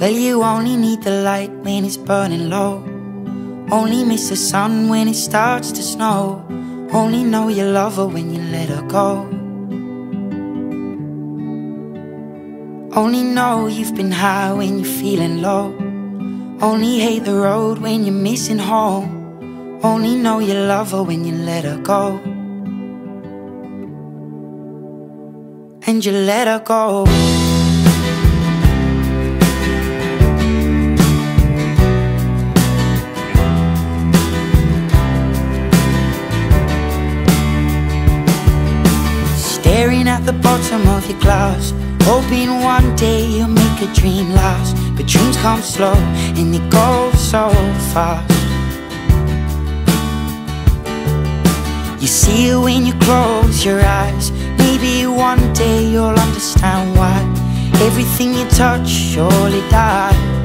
Well, you only need the light when it's burning low. Only miss the sun when it starts to snow. Only know you love her when you let her go. Only know you've been high when you're feeling low. Only hate the road when you're missing home. Only know you love her when you let her go. And you let her go. Staring at the bottom of your glass, hoping one day you'll make a dream last. But dreams come slow and they go so fast. You see it when you close your eyes. Maybe one day you'll understand why everything you touch surely dies.